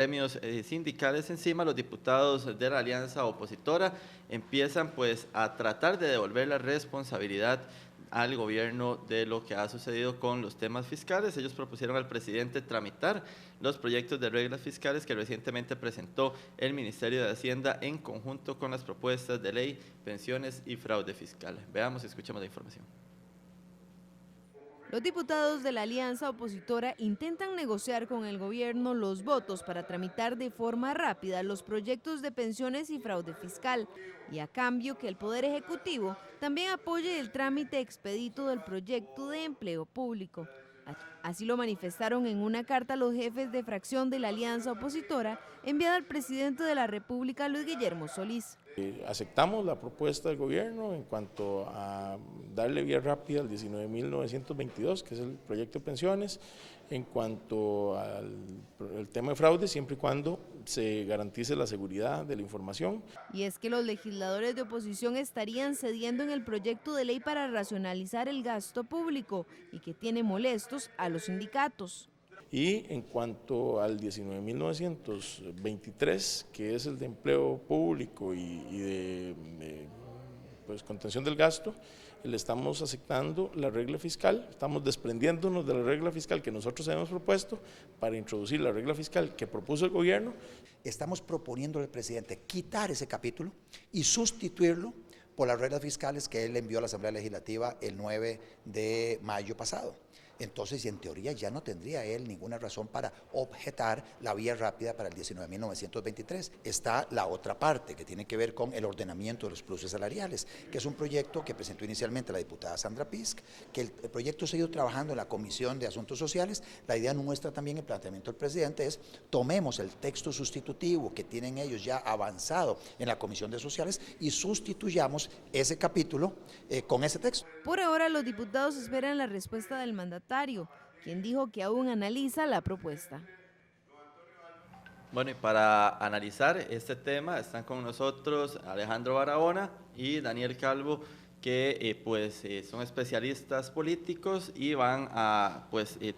gremios sindicales encima, los diputados de la alianza opositora empiezan pues a tratar de devolver la responsabilidad al gobierno de lo que ha sucedido con los temas fiscales. Ellos propusieron al presidente tramitar los proyectos de reglas fiscales que recientemente presentó el Ministerio de Hacienda en conjunto con las propuestas de ley, pensiones y fraude fiscal. Veamos y escuchemos la información. Los diputados de la alianza opositora intentan negociar con el gobierno los votos para tramitar de forma rápida los proyectos de pensiones y fraude fiscal, y a cambio que el Poder Ejecutivo también apoye el trámite expedito del proyecto de empleo público. Así lo manifestaron en una carta los jefes de fracción de la alianza opositora enviada al presidente de la República, Luis Guillermo Solís. Aceptamos la propuesta del gobierno en cuanto a darle vía rápida al 19.922, que es el proyecto de pensiones, en cuanto al tema de fraude, siempre y cuando se garantice la seguridad de la información. Y es que los legisladores de oposición estarían cediendo en el proyecto de ley para racionalizar el gasto público y que tiene molestos a los sindicatos. Y en cuanto al 19.923, que es el de empleo público y de pues, contención del gasto, le estamos aceptando la regla fiscal, estamos desprendiéndonos de la regla fiscal que nosotros habíamos propuesto para introducir la regla fiscal que propuso el gobierno. Estamos proponiendo al presidente quitar ese capítulo y sustituirlo por las reglas fiscales que él envió a la Asamblea Legislativa el 9 de mayo pasado. Entonces, en teoría, ya no tendría él ninguna razón para objetar la vía rápida para el 19.923. Está la otra parte, que tiene que ver con el ordenamiento de los pluses salariales, que es un proyecto que presentó inicialmente la diputada Sandra Pisk, que el proyecto se ha ido trabajando en la Comisión de Asuntos Sociales. La idea nuestra también, el planteamiento del presidente es, tomemos el texto sustitutivo que tienen ellos ya avanzado en la Comisión de Sociales y sustituyamos ese capítulo con ese texto. Por ahora, los diputados esperan la respuesta del mandatario, quien dijo que aún analiza la propuesta. Bueno, y para analizar este tema están con nosotros Alejandro Barahona y Daniel Calvo, que son especialistas políticos y van a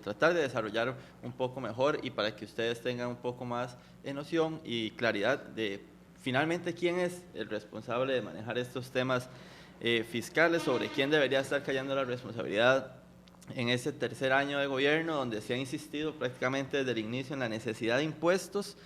tratar de desarrollar un poco mejor y para que ustedes tengan un poco más de noción y claridad de finalmente quién es el responsable de manejar estos temas fiscales, sobre quién debería estar cayendo la responsabilidad en este tercer año de gobierno, donde se ha insistido prácticamente desde el inicio en la necesidad de impuestos,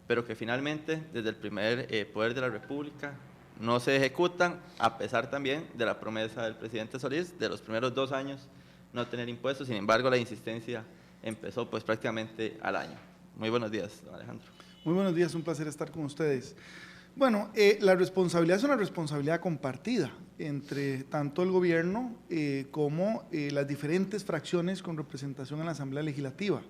pero que finalmente desde el primer poder de la República no se ejecutan, a pesar también de la promesa del presidente Solís de los primeros 2 años no tener impuestos. Sin embargo, la insistencia empezó prácticamente al año. Muy buenos días, don Alejandro. Muy buenos días, un placer estar con ustedes. Bueno, la responsabilidad es una responsabilidad compartida entre tanto el gobierno como las diferentes fracciones con representación en la Asamblea Legislativa.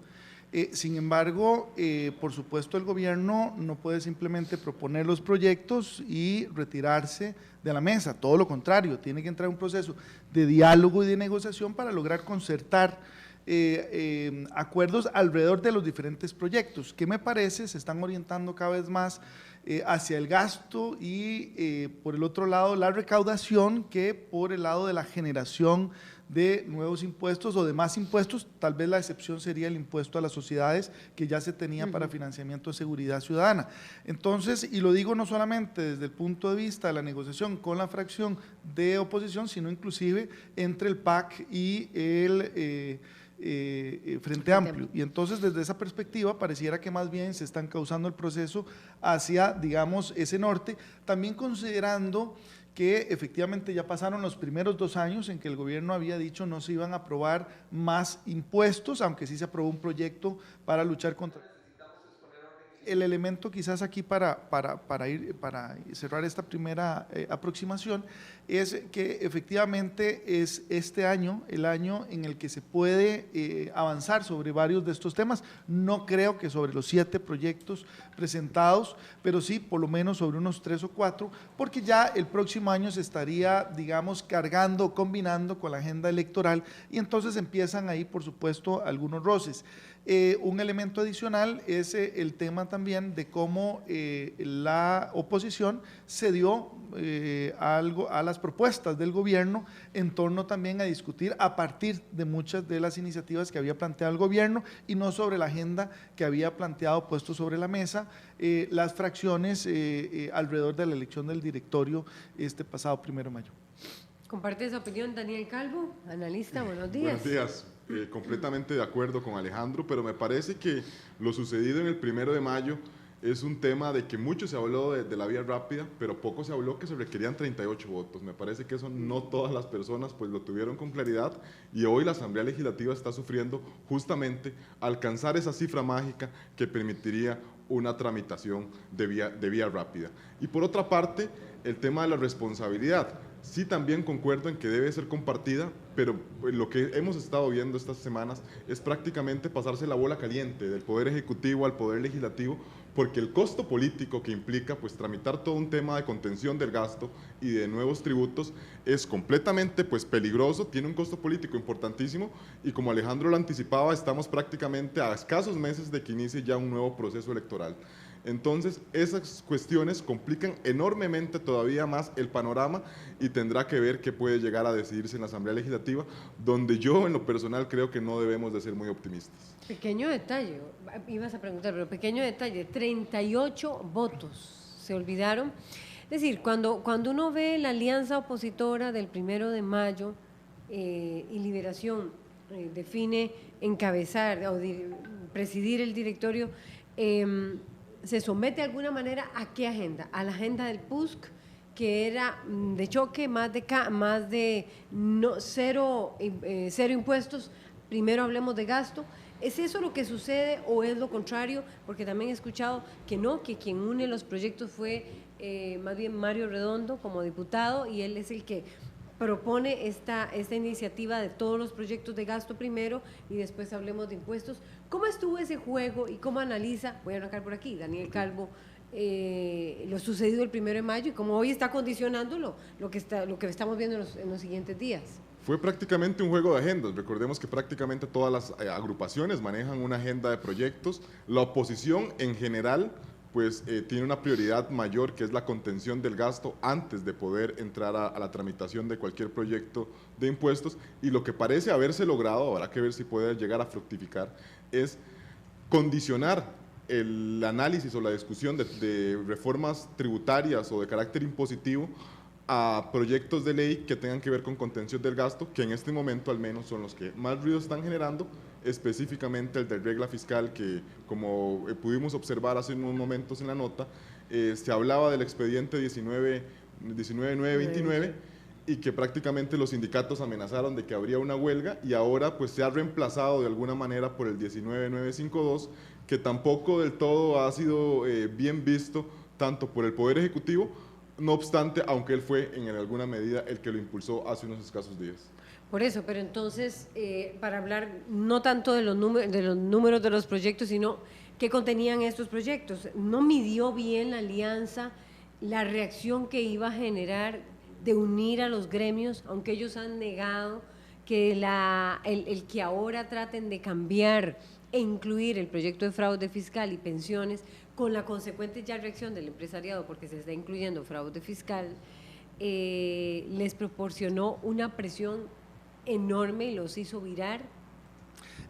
Sin embargo, por supuesto el gobierno no puede simplemente proponer los proyectos y retirarse de la mesa, todo lo contrario, tiene que entrar en un proceso de diálogo y de negociación para lograr concertar acuerdos alrededor de los diferentes proyectos, que me parece se están orientando cada vez más hacia el gasto y por el otro lado la recaudación que por el lado de la generación de nuevos impuestos o de más impuestos. Tal vez la excepción sería el impuesto a las sociedades que ya se tenía para financiamiento de seguridad ciudadana. Entonces, y lo digo no solamente desde el punto de vista de la negociación con la fracción de oposición, sino inclusive entre el PAC y el Frente Amplio. Y entonces desde esa perspectiva pareciera que más bien se están causando el proceso hacia, digamos, ese norte, también considerando que efectivamente ya pasaron los primeros 2 años en que el gobierno había dicho no se iban a aprobar más impuestos, aunque sí se aprobó un proyecto para luchar contra. El elemento quizás aquí para cerrar esta primera aproximación es que efectivamente es este año, el año en el que se puede avanzar sobre varios de estos temas. No creo que sobre los 7 proyectos presentados, pero sí por lo menos sobre unos 3 o 4, porque ya el próximo año se estaría, digamos, cargando, combinando con la agenda electoral y entonces empiezan ahí, por supuesto, algunos roces. Un elemento adicional es el tema también de cómo la oposición se dio a las propuestas del gobierno en torno también a discutir a partir de muchas de las iniciativas que había planteado el gobierno y no sobre la agenda que había planteado, puesto sobre la mesa las fracciones alrededor de la elección del directorio este pasado 1 de mayo. ¿Comparte esa opinión Daniel Calvo, analista? Buenos días. Buenos días. Completamente de acuerdo con Alejandro, pero me parece que lo sucedido en el 1 de mayo es un tema de que mucho se habló de la vía rápida, pero poco se habló que se requerían 38 votos. Me parece que eso no todas las personas pues lo tuvieron con claridad, y hoy la Asamblea Legislativa está sufriendo justamente alcanzar esa cifra mágica que permitiría una tramitación de vía rápida. Y por otra parte, el tema de la responsabilidad. Sí, también concuerdo en que debe ser compartida, pero lo que hemos estado viendo estas semanas es prácticamente pasarse la bola caliente del Poder Ejecutivo al Poder Legislativo, porque el costo político que implica pues tramitar todo un tema de contención del gasto y de nuevos tributos es completamente pues peligroso, tiene un costo político importantísimo, y como Alejandro lo anticipaba, estamos prácticamente a escasos meses de que inicie ya un nuevo proceso electoral. Entonces, esas cuestiones complican enormemente todavía más el panorama, y tendrá que ver qué puede llegar a decidirse en la Asamblea Legislativa, donde yo en lo personal creo que no debemos de ser muy optimistas. Pequeño detalle, ibas a preguntar, pero pequeño detalle, 38 votos, se olvidaron. Es decir, cuando uno ve la alianza opositora del 1 de mayo y Liberación define encabezar o presidir el directorio, se somete de alguna manera a qué agenda, a la agenda del PUSC, que era de choque, cero impuestos, primero hablemos de gasto. ¿Es eso lo que sucede o es lo contrario? Porque también he escuchado que no, que quien une los proyectos fue más bien Mario Redondo como diputado, y él es el que propone esta iniciativa de todos los proyectos de gasto primero y después hablemos de impuestos. ¿Cómo estuvo ese juego y cómo analiza, voy a arrancar por aquí, Daniel Calvo, lo sucedido el 1 de mayo y cómo hoy está condicionando lo que estamos viendo en los siguientes días? Fue prácticamente un juego de agendas. Recordemos que prácticamente todas las agrupaciones manejan una agenda de proyectos. La oposición en general pues tiene una prioridad mayor, que es la contención del gasto antes de poder entrar a la tramitación de cualquier proyecto de impuestos, y lo que parece haberse logrado, habrá que ver si puede llegar a fructificar, es condicionar el análisis o la discusión de reformas tributarias o de carácter impositivo a proyectos de ley que tengan que ver con contención del gasto, que en este momento al menos son los que más ruido están generando, específicamente el de regla fiscal, que como pudimos observar hace unos momentos en la nota, se hablaba del expediente 19929 y que prácticamente los sindicatos amenazaron de que habría una huelga, y ahora pues se ha reemplazado de alguna manera por el 19952, que tampoco del todo ha sido bien visto tanto por el Poder Ejecutivo, no obstante, aunque él fue en alguna medida el que lo impulsó hace unos escasos días. Por eso, pero entonces, para hablar no tanto de los números de los proyectos, sino qué contenían estos proyectos, ¿no midió bien la alianza la reacción que iba a generar de unir a los gremios, aunque ellos han negado que el que ahora traten de cambiar e incluir el proyecto de fraude fiscal y pensiones, con la consecuente ya reacción del empresariado, porque se está incluyendo fraude fiscal, les proporcionó una presión enorme y los hizo virar?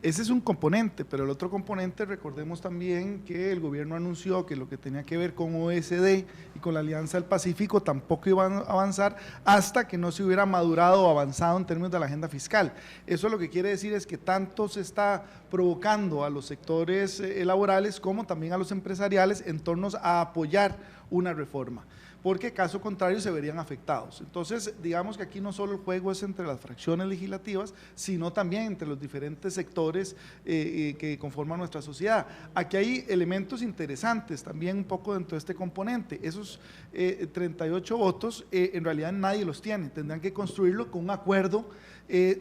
Ese es un componente, pero el otro componente, recordemos también que el gobierno anunció que lo que tenía que ver con OSD y con la Alianza del Pacífico tampoco iban a avanzar hasta que no se hubiera madurado o avanzado en términos de la agenda fiscal. Eso lo que quiere decir es que tanto se está provocando a los sectores laborales como también a los empresariales en torno a apoyar una reforma, porque caso contrario se verían afectados. Entonces, digamos que aquí no solo el juego es entre las fracciones legislativas, sino también entre los diferentes sectores que conforman nuestra sociedad. Aquí hay elementos interesantes también un poco dentro de este componente. Esos 38 votos en realidad nadie los tiene, tendrán que construirlo con un acuerdo,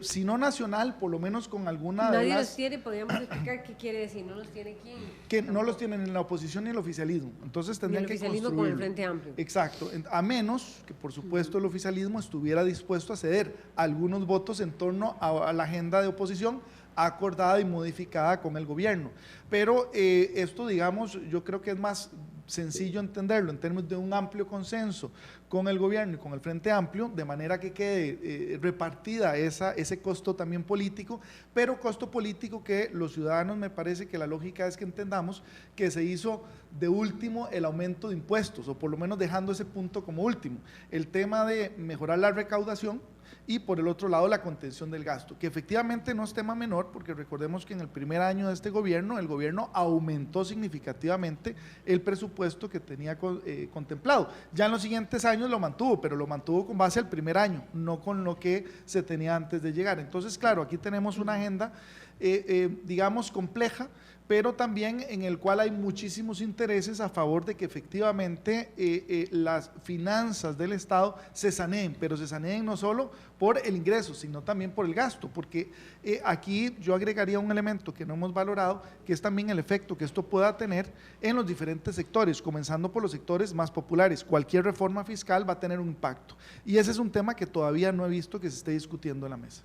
si no nacional, por lo menos con alguna de las… Nadie los tiene, podríamos explicar qué quiere decir, ¿no los tiene quién? Que no los tienen en la oposición ni el oficialismo, entonces tendrían que construirlo. Con el Frente Amplio. Exacto, a menos que por supuesto el oficialismo estuviera dispuesto a ceder algunos votos en torno a la agenda de oposición acordada y modificada con el gobierno. Pero esto, digamos, yo creo que es más sencillo entenderlo en términos de un amplio consenso con el gobierno y con el Frente Amplio, de manera que quede repartida ese costo también político, pero costo político que los ciudadanos, me parece que la lógica es que entendamos que se hizo de último el aumento de impuestos, o por lo menos dejando ese punto como último. El tema de mejorar la recaudación y por el otro lado la contención del gasto, que efectivamente no es tema menor, porque recordemos que en el primer año de este gobierno, el gobierno aumentó significativamente el presupuesto que tenía contemplado. Ya en los siguientes años lo mantuvo, pero lo mantuvo con base al primer año, no con lo que se tenía antes de llegar. Entonces, claro, aquí tenemos una agenda, digamos, compleja, pero también en el cual hay muchísimos intereses a favor de que efectivamente las finanzas del Estado se saneen, pero se saneen no solo por el ingreso, sino también por el gasto, porque aquí yo agregaría un elemento que no hemos valorado, que es también el efecto que esto pueda tener en los diferentes sectores, comenzando por los sectores más populares. Cualquier reforma fiscal va a tener un impacto, y ese es un tema que todavía no he visto que se esté discutiendo en la mesa.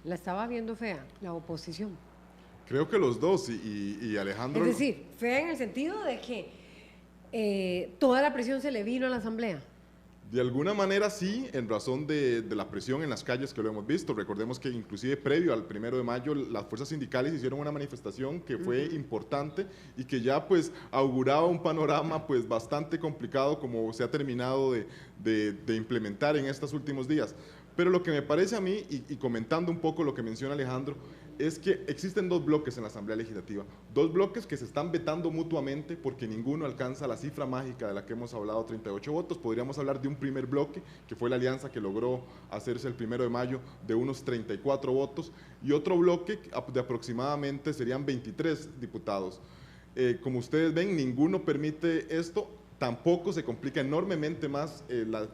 La estaba viendo fea, la oposición. Creo que los dos, y Alejandro... Es decir, fea en el sentido de que toda la presión se le vino a la Asamblea. De alguna manera sí, en razón de la presión en las calles que lo hemos visto. Recordemos que inclusive previo al 1 de mayo las fuerzas sindicales hicieron una manifestación que fue importante y que ya pues auguraba un panorama pues bastante complicado como se ha terminado de implementar en estos últimos días. Pero lo que me parece a mí, y comentando un poco lo que menciona Alejandro, es que existen dos bloques en la Asamblea Legislativa, dos bloques que se están vetando mutuamente porque ninguno alcanza la cifra mágica de la que hemos hablado, 38 votos. Podríamos hablar de un primer bloque, que fue la alianza que logró hacerse el 1 de mayo de unos 34 votos, y otro bloque de aproximadamente serían 23 diputados. Como ustedes ven, ninguno permite esto. Tampoco se complica enormemente más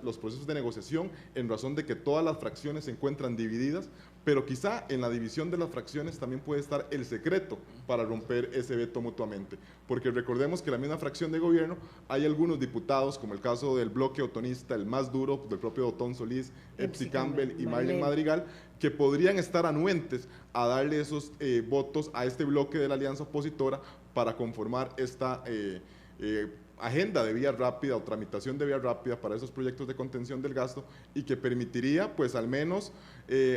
los procesos de negociación en razón de que todas las fracciones se encuentran divididas, pero quizá en la división de las fracciones también puede estar el secreto para romper ese veto mutuamente, porque recordemos que en la misma fracción de gobierno hay algunos diputados, como el caso del bloque otonista, el más duro, del propio Otón Solís, Epsi Campbell y Marlene Madrigal, que podrían estar anuentes a darle esos votos a este bloque de la alianza opositora para conformar esta agenda de vía rápida o tramitación de vía rápida para esos proyectos de contención del gasto, y que permitiría pues al menos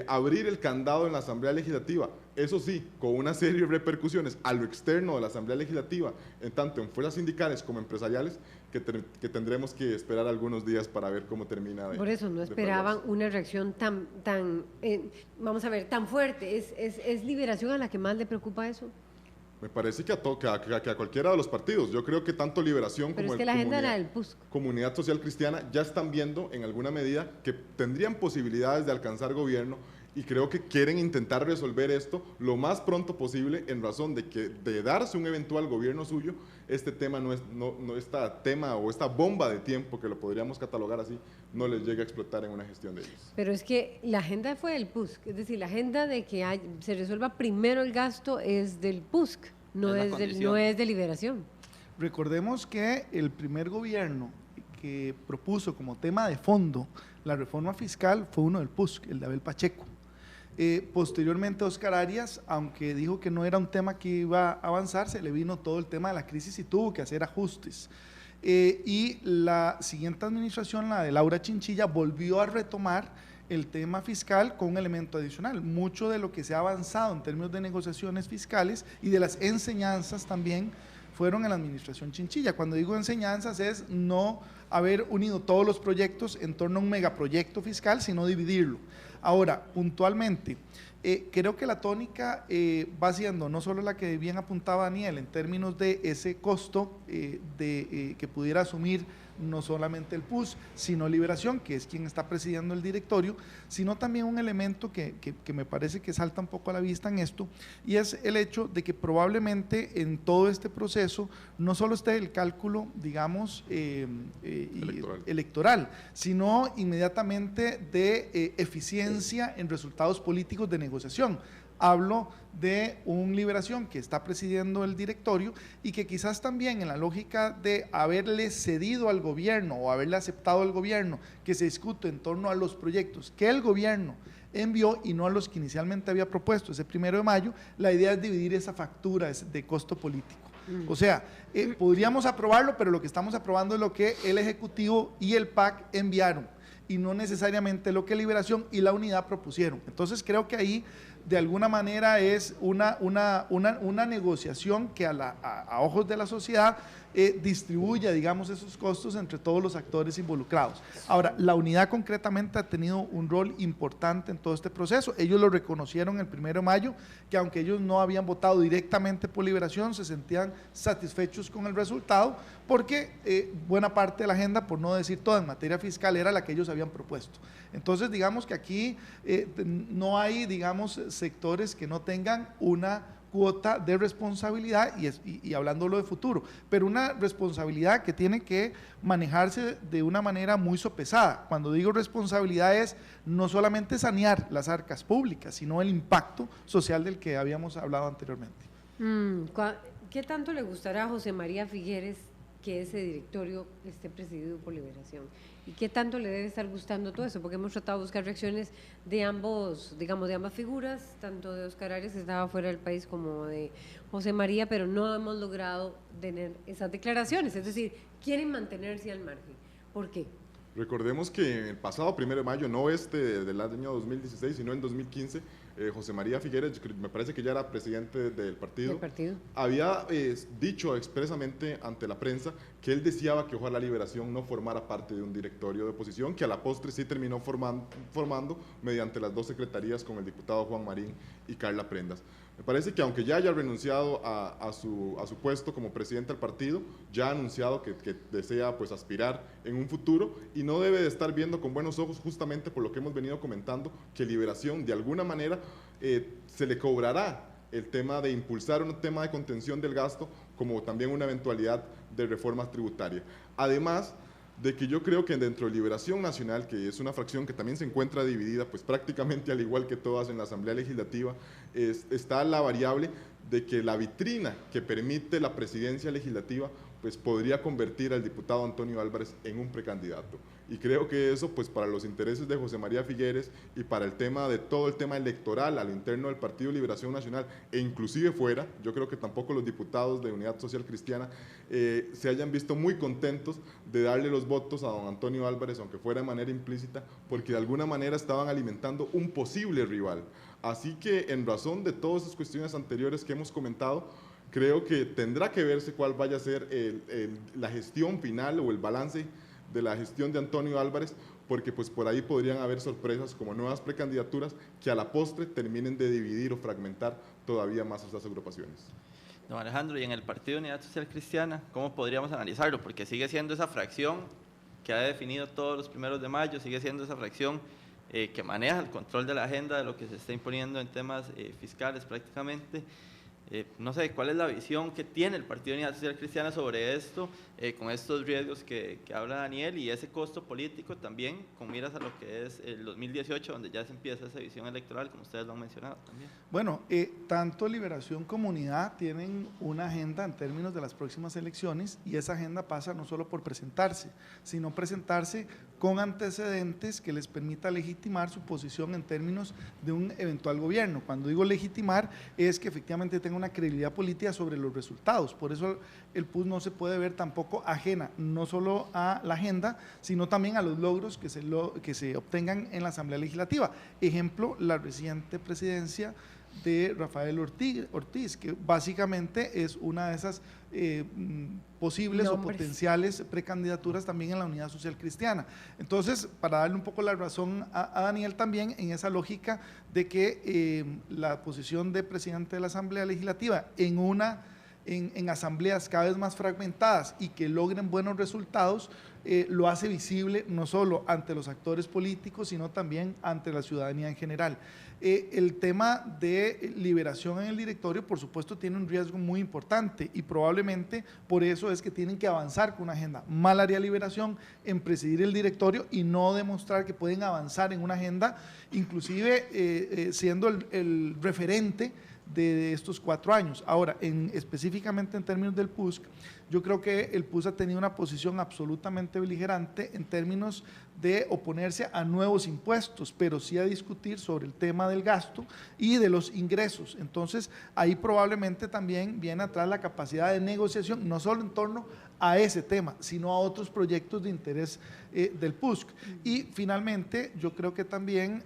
abrir el candado en la Asamblea Legislativa, eso sí, con una serie de repercusiones a lo externo de la Asamblea Legislativa, en tanto en fuerzas sindicales como empresariales, que tendremos que esperar algunos días para ver cómo termina. Por eso no esperaban una reacción tan vamos a ver, tan fuerte. ¿Es Liberación a la que más le preocupa eso? Me parece que a cualquiera de los partidos. Yo creo que tanto Liberación pero como es que la agenda era del PUSC. Comunidad Social Cristiana ya están viendo en alguna medida que tendrían posibilidades de alcanzar gobierno, y creo que quieren intentar resolver esto lo más pronto posible, en razón de que de darse un eventual gobierno suyo, este tema esta bomba de tiempo, que lo podríamos catalogar así, no les llegue a explotar en una gestión de ellos. Pero es que la agenda fue del PUSC, es decir, la agenda de que se resuelva primero el gasto es del PUSC, no es de Liberación. Recordemos que el primer gobierno que propuso como tema de fondo la reforma fiscal fue uno del PUSC, el de Abel Pacheco. Posteriormente Óscar Arias, aunque dijo que no era un tema que iba a avanzar, se le vino todo el tema de la crisis y tuvo que hacer ajustes. Y la siguiente administración, la de Laura Chinchilla, volvió a retomar el tema fiscal con un elemento adicional. Mucho de lo que se ha avanzado en términos de negociaciones fiscales y de las enseñanzas también fueron en la administración Chinchilla. Cuando digo enseñanzas es no haber unido todos los proyectos en torno a un megaproyecto fiscal, sino dividirlo. Ahora, puntualmente, creo que la tónica va siendo no solo la que bien apuntaba Daniel en términos de ese costo que pudiera asumir no solamente el PUS, sino Liberación, que es quien está presidiendo el directorio, sino también un elemento que me parece que salta un poco a la vista en esto, y es el hecho de que probablemente en todo este proceso no solo esté el cálculo, digamos, electoral, sino inmediatamente de eficiencia en resultados políticos de negociación. Hablo de un Liberación que está presidiendo el directorio y que quizás también en la lógica de haberle cedido al gobierno o haberle aceptado al gobierno que se discute en torno a los proyectos que el gobierno envió y no a los que inicialmente había propuesto ese 1 de mayo, la idea es dividir esa factura de costo político. O sea, podríamos aprobarlo, pero lo que estamos aprobando es lo que el Ejecutivo y el PAC enviaron y no necesariamente lo que Liberación y la Unidad propusieron. Entonces creo que ahí de alguna manera es una negociación que a ojos de la sociedad distribuya, digamos, esos costos entre todos los actores involucrados. Ahora, la Unidad concretamente ha tenido un rol importante en todo este proceso. Ellos lo reconocieron el 1 de mayo, que aunque ellos no habían votado directamente por Liberación, se sentían satisfechos con el resultado, porque buena parte de la agenda, por no decir toda, en materia fiscal era la que ellos habían propuesto. Entonces, digamos que aquí no hay, digamos, sectores que no tengan una cuota de responsabilidad y hablándolo de futuro, pero una responsabilidad que tiene que manejarse de una manera muy sopesada. Cuando digo responsabilidad es no solamente sanear las arcas públicas, sino el impacto social del que habíamos hablado anteriormente. ¿Qué tanto le gustará a José María Figueres que ese directorio esté presidido por Liberación? ¿Y qué tanto le debe estar gustando todo eso? Porque hemos tratado de buscar reacciones de ambos, digamos, de ambas figuras, tanto de Óscar Arias, que estaba fuera del país, como de José María, pero no hemos logrado tener esas declaraciones. Es decir, quieren mantenerse al margen. ¿Por qué? Recordemos que el pasado 1 de mayo, no del año 2016, sino en 2015, José María Figueres, me parece que ya era presidente del partido, había dicho expresamente ante la prensa que él deseaba que ojalá Liberación no formara parte de un directorio de oposición, que a la postre sí terminó formando mediante las 2 secretarías con el diputado Juan Marín y Carla Prendas. Me parece que aunque ya haya renunciado a su puesto como presidente del partido, ya ha anunciado que desea pues aspirar en un futuro y no debe de estar viendo con buenos ojos, justamente por lo que hemos venido comentando, que Liberación de alguna manera se le cobrará el tema de impulsar un tema de contención del gasto, como también una eventualidad de reforma tributaria. Además de que yo creo que dentro de Liberación Nacional, que es una fracción que también se encuentra dividida, pues prácticamente al igual que todas en la Asamblea Legislativa, está la variable de que la vitrina que permite la presidencia legislativa pues podría convertir al diputado Antonio Álvarez en un precandidato. Y creo que eso, pues para los intereses de José María Figueres y para el tema de todo el tema electoral al interno del Partido Liberación Nacional e inclusive fuera, yo creo que tampoco los diputados de Unidad Social Cristiana se hayan visto muy contentos de darle los votos a don Antonio Álvarez, aunque fuera de manera implícita, porque de alguna manera estaban alimentando un posible rival. Así que en razón de todas esas cuestiones anteriores que hemos comentado, creo que tendrá que verse cuál vaya a ser la gestión final o el balance de la gestión de Antonio Álvarez, porque pues por ahí podrían haber sorpresas como nuevas precandidaturas que a la postre terminen de dividir o fragmentar todavía más esas agrupaciones. Don Alejandro, y en el Partido Unidad Social Cristiana, ¿cómo podríamos analizarlo? Porque sigue siendo esa fracción que ha definido todos los 1 de mayo, sigue siendo esa fracción que maneja el control de la agenda de lo que se está imponiendo en temas fiscales prácticamente. No sé, ¿cuál es la visión que tiene el Partido Unidad Social Cristiana sobre esto, con estos riesgos que habla Daniel y ese costo político también, con miras a lo que es el 2018, donde ya se empieza esa visión electoral, como ustedes lo han mencionado también? Bueno, tanto Liberación como Unidad tienen una agenda en términos de las próximas elecciones y esa agenda pasa no solo por presentarse, sino presentarse con antecedentes que les permita legitimar su posición en términos de un eventual gobierno. Cuando digo legitimar es que efectivamente tenga una credibilidad política sobre los resultados, por eso el PUS no se puede ver tampoco ajena, no solo a la agenda, sino también a los logros que se obtengan en la Asamblea Legislativa. Ejemplo, la reciente presidencia de Rafael Ortiz, que básicamente es una de esas posibles o potenciales precandidaturas también en la Unidad Social Cristiana. Entonces, para darle un poco la razón a Daniel también en esa lógica de que la posición de presidente de la Asamblea Legislativa en asambleas cada vez más fragmentadas y que logren buenos resultados, lo hace visible no solo ante los actores políticos, sino también ante la ciudadanía en general. El tema de Liberación en el directorio, por supuesto, tiene un riesgo muy importante y probablemente por eso es que tienen que avanzar con una agenda. Mal haría Liberación en presidir el directorio y no demostrar que pueden avanzar en una agenda, inclusive siendo el referente de estos 4 años. Ahora, específicamente en términos del PUSC, yo creo que el PUSC ha tenido una posición absolutamente beligerante en términos de oponerse a nuevos impuestos, pero sí a discutir sobre el tema del gasto y de los ingresos. Entonces, ahí probablemente también viene atrás la capacidad de negociación, no solo en torno a ese tema, sino a otros proyectos de interés del PUSC. Y finalmente, yo creo que también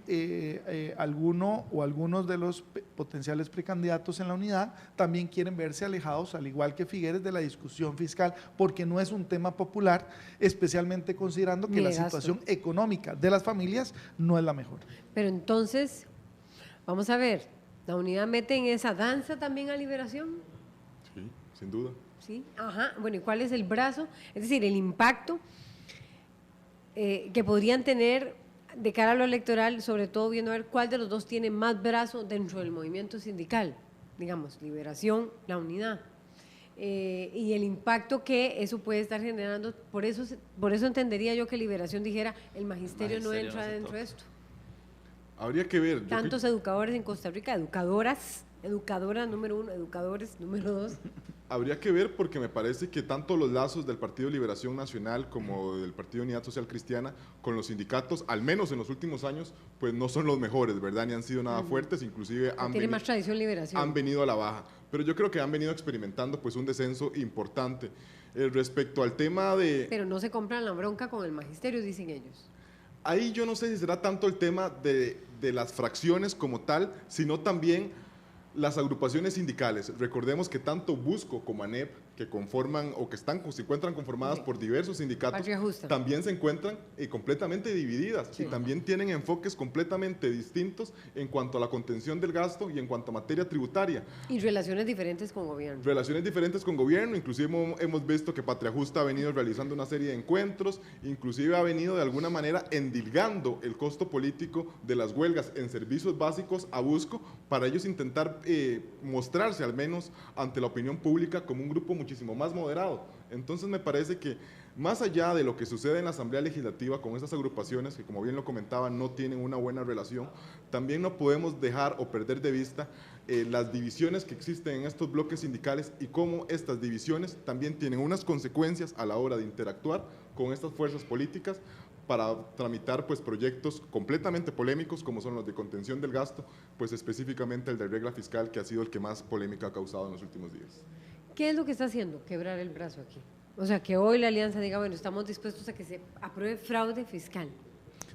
algunos de los potenciales precandidatos en la unidad también quieren verse alejados, al igual que Figueres, de la discusión fiscal, porque no es un tema popular, especialmente considerando que la situación económica de las familias no es la mejor. Pero entonces, vamos a ver, ¿la unidad mete en esa danza también a Liberación? Sí, sin duda. Sí, ajá. Bueno, ¿y cuál es el brazo? Es decir, el impacto que podrían tener de cara a lo electoral, sobre todo viendo a ver cuál de los dos tiene más brazo dentro del movimiento sindical, digamos, Liberación, la unidad. Y el impacto que eso puede estar generando, por eso entendería yo que Liberación dijera, el magisterio no entra dentro de esto. Habría que ver. Tantos educadores en Costa Rica, educadoras número 1, educadores número 2. Habría que ver, porque me parece que tanto los lazos del Partido Liberación Nacional como del Partido Unidad Social Cristiana con los sindicatos, al menos en los últimos años, pues no son los mejores, ¿verdad? Ni han sido nada fuertes, inclusive tiene más tradición Liberación. Han venido a la baja. Pero yo creo que han venido experimentando pues un descenso importante. Respecto al tema de… Pero no se compran la bronca con el magisterio, dicen ellos. Ahí yo no sé si será tanto el tema de las fracciones como tal, sino también las agrupaciones sindicales. Recordemos que tanto Busco como ANEP, que conforman o que se encuentran conformadas por diversos sindicatos, también se encuentran completamente divididas y también tienen enfoques completamente distintos en cuanto a la contención del gasto y en cuanto a materia tributaria. Y relaciones diferentes con gobierno. Relaciones diferentes con gobierno, inclusive hemos visto que Patria Justa ha venido realizando una serie de encuentros, inclusive ha venido de alguna manera endilgando el costo político de las huelgas en servicios básicos a Busco para ellos intentar mostrarse al menos ante la opinión pública como un grupo muchísimo más moderado. Entonces me parece que más allá de lo que sucede en la Asamblea Legislativa con estas agrupaciones, que como bien lo comentaba, no tienen una buena relación, también no podemos dejar o perder de vista las divisiones que existen en estos bloques sindicales y cómo estas divisiones también tienen unas consecuencias a la hora de interactuar con estas fuerzas políticas para tramitar pues proyectos completamente polémicos como son los de contención del gasto, pues específicamente el de regla fiscal, que ha sido el que más polémica ha causado en los últimos días. ¿Qué es lo que está haciendo? Quebrar el brazo aquí. O sea, que hoy la alianza diga, bueno, estamos dispuestos a que se apruebe fraude fiscal.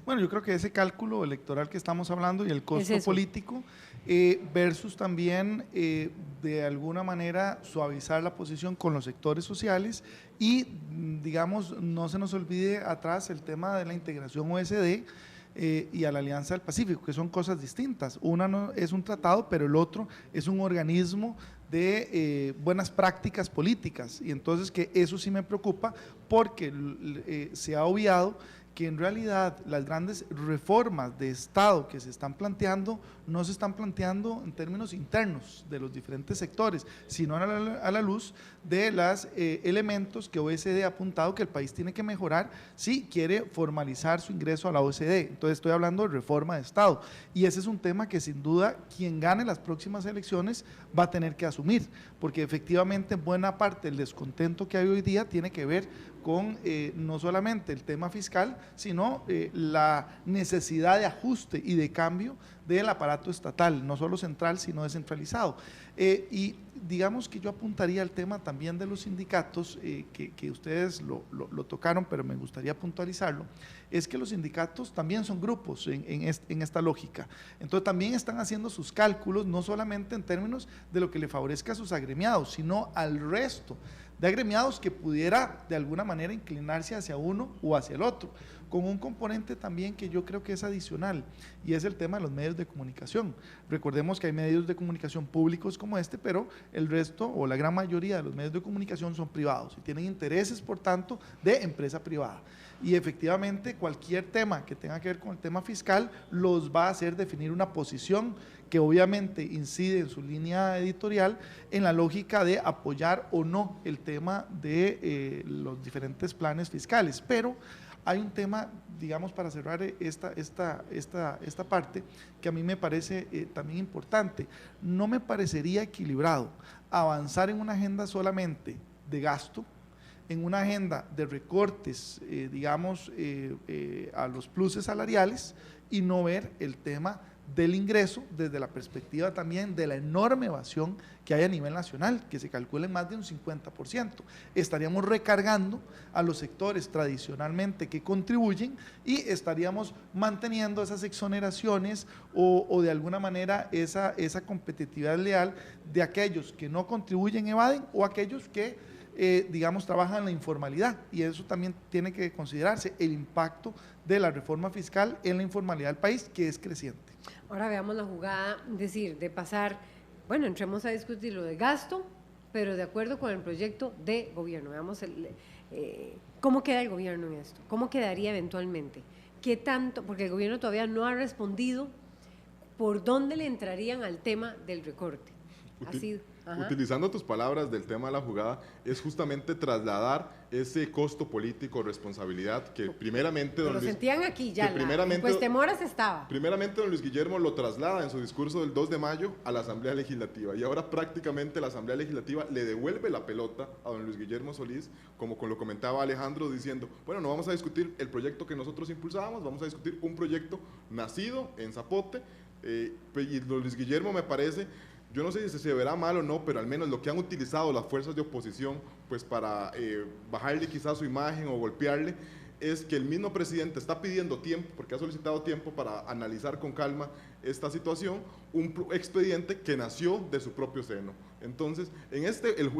Bueno, yo creo que ese cálculo electoral que estamos hablando y el costo político versus también de alguna manera suavizar la posición con los sectores sociales y digamos no se nos olvide atrás el tema de la integración OSD y a la Alianza del Pacífico, que son cosas distintas. Una no, es un tratado, pero el otro es un organismo de buenas prácticas políticas y entonces que eso sí me preocupa porque se ha obviado que en realidad las grandes reformas de Estado que se están planteando no se están planteando en términos internos de los diferentes sectores, sino a la luz de los elementos que OSD ha apuntado que el país tiene que mejorar si quiere formalizar su ingreso a la OSD. Entonces estoy hablando de reforma de Estado y ese es un tema que sin duda quien gane las próximas elecciones va a tener que asumir, porque efectivamente buena parte del descontento que hay hoy día tiene que ver con no solamente el tema fiscal, sino la necesidad de ajuste y de cambio del aparato estatal, no solo central, sino descentralizado. Y digamos que yo apuntaría al tema también de los sindicatos, que ustedes lo tocaron, pero me gustaría puntualizarlo, es que los sindicatos también son grupos en esta lógica. Entonces también están haciendo sus cálculos, no solamente en términos de lo que le favorezca a sus agremiados, sino al resto de agremiados que pudiera de alguna manera inclinarse hacia uno o hacia el otro, con un componente también que yo creo que es adicional y es el tema de los medios de comunicación. Recordemos que hay medios de comunicación públicos como este, pero el resto o la gran mayoría de los medios de comunicación son privados y tienen intereses, por tanto, de empresa privada. Y efectivamente cualquier tema que tenga que ver con el tema fiscal los va a hacer definir una posición que obviamente incide en su línea editorial en la lógica de apoyar o no el tema de los diferentes planes fiscales, pero hay un tema, digamos, para cerrar esta parte, que a mí me parece también importante. No me parecería equilibrado avanzar en una agenda solamente de gasto, en una agenda de recortes, digamos, a los pluses salariales, y no ver el tema del ingreso desde la perspectiva también de la enorme evasión que hay a nivel nacional, que se calcula en más de un 50%. Estaríamos recargando a los sectores tradicionalmente que contribuyen y estaríamos manteniendo esas exoneraciones o de alguna manera esa competitividad leal de aquellos que no contribuyen, evaden, o aquellos que digamos, trabajan en la informalidad, y eso también tiene que considerarse, el impacto de la reforma fiscal en la informalidad del país, que es creciente. Ahora veamos la jugada, es decir, de pasar, bueno, entremos a discutir lo de gasto, pero de acuerdo con el proyecto de gobierno. Veamos cómo queda el gobierno en esto, cómo quedaría eventualmente, qué tanto, porque el gobierno todavía no ha respondido por dónde le entrarían al tema del recorte. Utilizando tus palabras del tema de la jugada, es justamente trasladar ese costo político, responsabilidad que primeramente… Lo sentían aquí ya, pues Temoras estaba. Primeramente don Luis Guillermo lo traslada en su discurso del 2 de mayo a la Asamblea Legislativa, y ahora prácticamente la Asamblea Legislativa le devuelve la pelota a don Luis Guillermo Solís, como lo comentaba Alejandro, diciendo, bueno, no vamos a discutir el proyecto que nosotros impulsábamos, vamos a discutir un proyecto nacido en Zapote, y don Luis Guillermo me parece… Yo no sé si se verá mal o no, pero al menos lo que han utilizado las fuerzas de oposición pues para bajarle quizás su imagen o golpearle, es que el mismo presidente está pidiendo tiempo, porque ha solicitado tiempo para analizar con calma esta situación, un expediente que nació de su propio seno. Entonces, en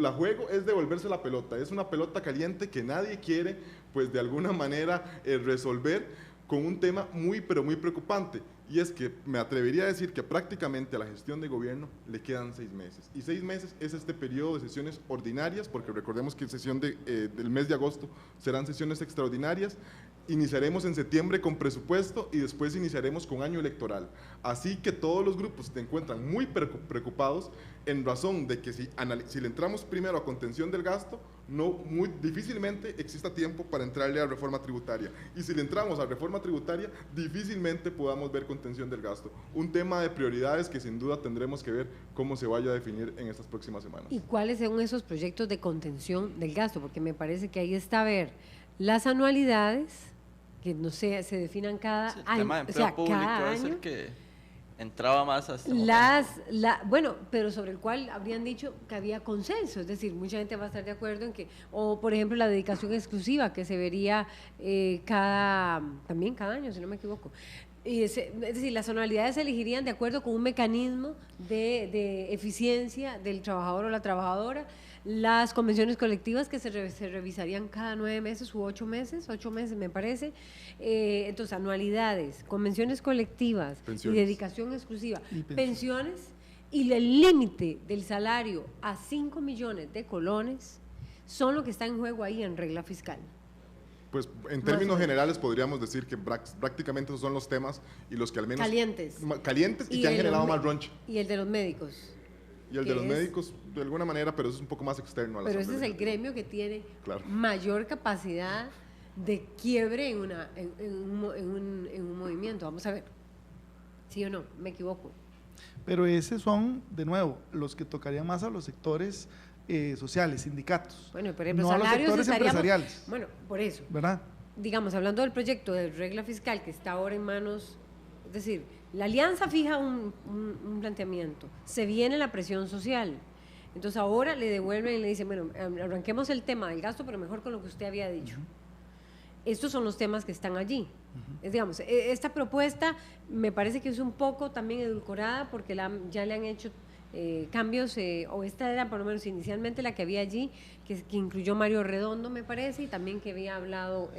la juego es devolverse la pelota, es una pelota caliente que nadie quiere pues de alguna manera resolver, con un tema muy pero muy preocupante, y es que me atrevería a decir que prácticamente a la gestión de gobierno le quedan 6 meses, y 6 meses es este periodo de sesiones ordinarias, porque recordemos que del mes de agosto serán sesiones extraordinarias. Iniciaremos en septiembre con presupuesto y después iniciaremos con año electoral, así que todos los grupos se encuentran muy preocupados en razón de que si le entramos primero a contención del gasto, muy difícilmente exista tiempo para entrarle a reforma tributaria, y si le entramos a reforma tributaria difícilmente podamos ver contención del gasto. Un tema de prioridades que sin duda tendremos que ver cómo se vaya a definir en estas próximas semanas. ¿Y cuáles son esos proyectos de contención del gasto? Porque me parece que ahí está a ver las anualidades, que no sé, se definan cada año. El tema de empleo público es el que entraba más hasta bueno, pero sobre el cual habrían dicho que había consenso, es decir, mucha gente va a estar de acuerdo en que, o por ejemplo la dedicación exclusiva, que se vería también cada año, si no me equivoco. Es decir, las anualidades se elegirían de acuerdo con un mecanismo de eficiencia del trabajador o la trabajadora. Las convenciones colectivas que se revisarían cada 9 meses u 8 meses me parece. Entonces, anualidades, convenciones colectivas, pensiones, y dedicación exclusiva, pensiones, y el límite del salario a 5 millones de colones son lo que está en juego ahí en regla fiscal. Pues en términos generales podríamos decir que prácticamente esos son los temas y los que al menos… Calientes y que han generado más roncha. Y el de los médicos. Y el de los médicos, de alguna manera, pero eso es un poco más externo a la Pero ese es el gremio que tiene mayor capacidad de quiebre en un movimiento. Vamos a ver, ¿sí o no? ¿Me equivoco? Pero esos son, de nuevo, los que tocarían más a los sectores sociales, sindicatos. Bueno, por ejemplo, no a los sectores empresariales. Bueno, por eso. ¿Verdad? Digamos, hablando del proyecto de regla fiscal que está ahora en manos, es decir, la alianza fija un planteamiento, se viene la presión social, entonces ahora le devuelven y le dicen, bueno, arranquemos el tema del gasto, pero mejor con lo que usted había dicho. Estos son los temas que están allí. Digamos, esta propuesta me parece que es un poco también edulcorada, porque ya le han hecho cambios, o esta era por lo menos inicialmente la que había allí, que incluyó Mario Redondo, me parece, y también que había hablado…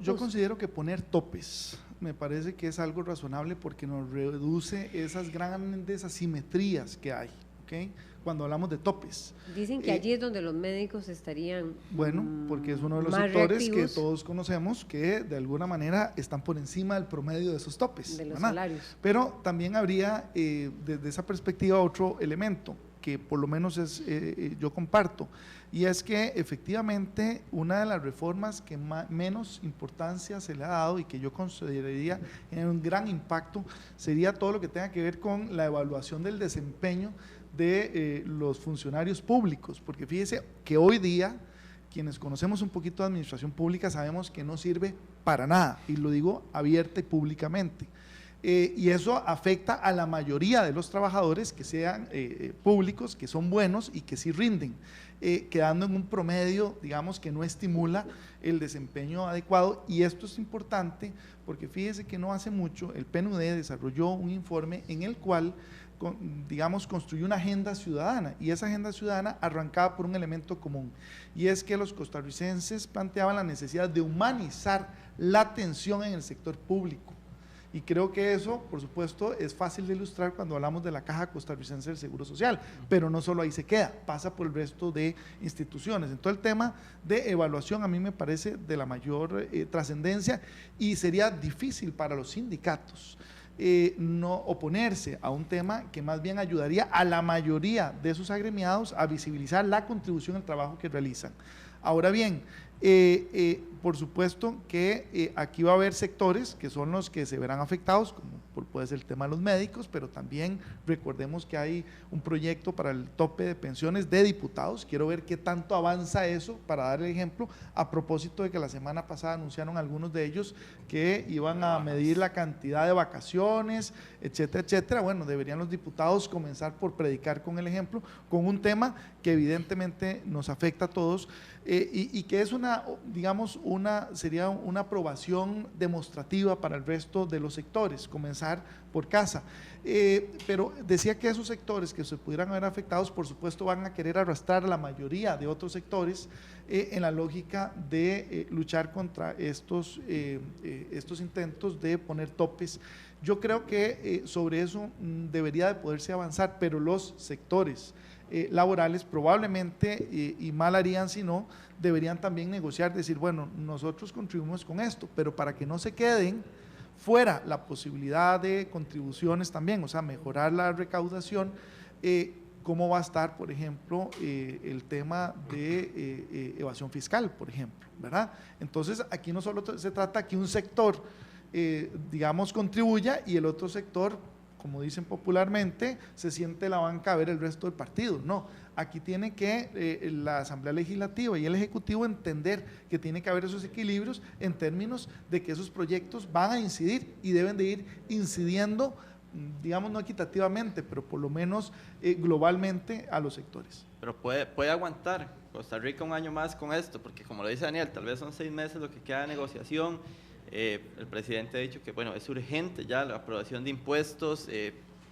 Yo considero que poner topes me parece que es algo razonable, porque nos reduce esas grandes asimetrías que hay, ¿okay? Cuando hablamos de topes. Dicen que allí es donde los médicos estarían… Bueno, porque es uno de los sectores que todos conocemos que de alguna manera están por encima del promedio de esos topes. De los salarios. Pero también habría desde esa perspectiva otro elemento. que por lo menos yo comparto, y es que efectivamente una de las reformas que menos importancia se le ha dado y que yo consideraría en un gran impacto sería todo lo que tenga que ver con la evaluación del desempeño de los funcionarios públicos, porque fíjese que hoy día quienes conocemos un poquito de administración pública sabemos que no sirve para nada, y lo digo abierta y públicamente. Y eso afecta a la mayoría de los trabajadores que sean públicos, que son buenos y que sí rinden, quedando en un promedio, digamos, que no estimula el desempeño adecuado. Y esto es importante porque fíjese que no hace mucho el PNUD desarrolló un informe en el cual, digamos, construyó una agenda ciudadana, y esa agenda ciudadana arrancaba por un elemento común, y es que los costarricenses planteaban la necesidad de humanizar la atención en el sector público. Y creo que eso, por supuesto, es fácil de ilustrar cuando hablamos de la Caja Costarricense del Seguro Social, pero no solo ahí se queda, pasa por el resto de instituciones. Entonces el tema de evaluación a mí me parece de la mayor trascendencia, y sería difícil para los sindicatos no oponerse a un tema que más bien ayudaría a la mayoría de sus agremiados a visibilizar la contribución al trabajo que realizan. Ahora bien, por supuesto que aquí va a haber sectores que son los que se verán afectados, como puede ser el tema de los médicos, pero también recordemos que hay un proyecto para el tope de pensiones de diputados. Quiero ver qué tanto avanza eso, para dar el ejemplo, a propósito de que la semana pasada anunciaron algunos de ellos que iban a medir la cantidad de vacaciones, etcétera, etcétera. Bueno, deberían los diputados comenzar por predicar con el ejemplo, con un tema que evidentemente nos afecta a todos, y que es sería una aprobación demostrativa para el resto de los sectores, comenzar por casa. Pero decía que esos sectores que se pudieran ver afectados, por supuesto, van a querer arrastrar a la mayoría de otros sectores en la lógica de luchar contra estos intentos de poner topes. Yo creo que sobre eso debería de poderse avanzar, pero los sectores laborales probablemente, y mal harían si no, deberían también negociar, decir, bueno, nosotros contribuimos con esto, pero para que no se queden fuera la posibilidad de contribuciones también, o sea, mejorar la recaudación, cómo va a estar, por ejemplo, el tema de evasión fiscal, por ejemplo, ¿verdad? Entonces, aquí no solo se trata que un sector, digamos, contribuya y el otro sector, como dicen popularmente, se siente la banca a ver el resto del partido. No, aquí tiene que la Asamblea Legislativa y el Ejecutivo entender que tiene que haber esos equilibrios en términos de que esos proyectos van a incidir y deben de ir incidiendo, digamos, no equitativamente, pero por lo menos globalmente a los sectores. Pero puede aguantar Costa Rica un año más con esto, porque como lo dice Daniel, tal vez son 6 meses lo que queda de negociación. El presidente ha dicho que, bueno, es urgente ya la aprobación de impuestos,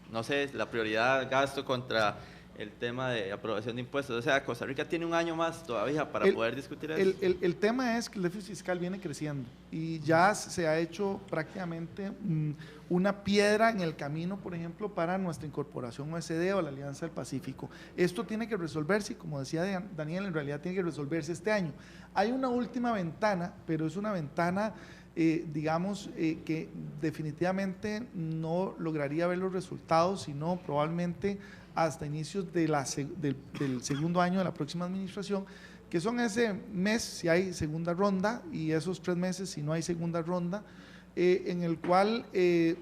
no sé, la prioridad gasto contra el tema de aprobación de impuestos. O sea, Costa Rica tiene un año más todavía para poder discutir eso. El tema es que el déficit fiscal viene creciendo y ya se ha hecho prácticamente una piedra en el camino, por ejemplo, para nuestra incorporación OSD o la Alianza del Pacífico. Esto tiene que resolverse, y como decía Daniel, en realidad tiene que resolverse este año. Hay una última ventana, pero es una ventana que definitivamente no lograría ver los resultados, sino probablemente hasta inicios del segundo año de la próxima administración, que son ese mes si hay segunda ronda y esos 3 meses si no hay segunda ronda, en el cual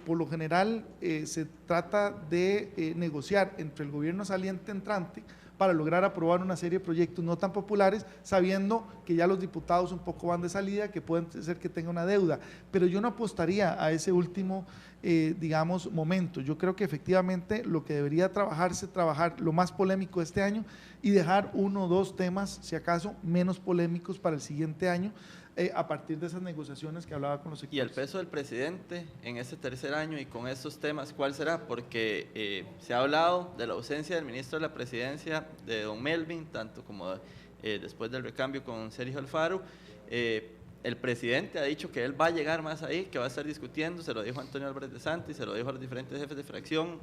por lo general se trata de negociar entre el gobierno saliente entrante para lograr aprobar una serie de proyectos no tan populares, sabiendo que ya los diputados un poco van de salida, que pueden ser que tenga una deuda, pero yo no apostaría a ese último, digamos, momento. Yo creo que efectivamente lo que debería trabajar lo más polémico este año y dejar 1 o 2 temas, si acaso, menos polémicos para el siguiente año, a partir de esas negociaciones que hablaba con los sectores. ¿Y el peso del presidente en este tercer año y con estos temas, cuál será? Porque se ha hablado de la ausencia del ministro de la Presidencia, de don Melvin, tanto como después del recambio con Sergio Alfaro. El presidente ha dicho que él va a llegar más ahí, que va a estar discutiendo, se lo dijo Antonio Álvarez de Santis, se lo dijo a los diferentes jefes de fracción.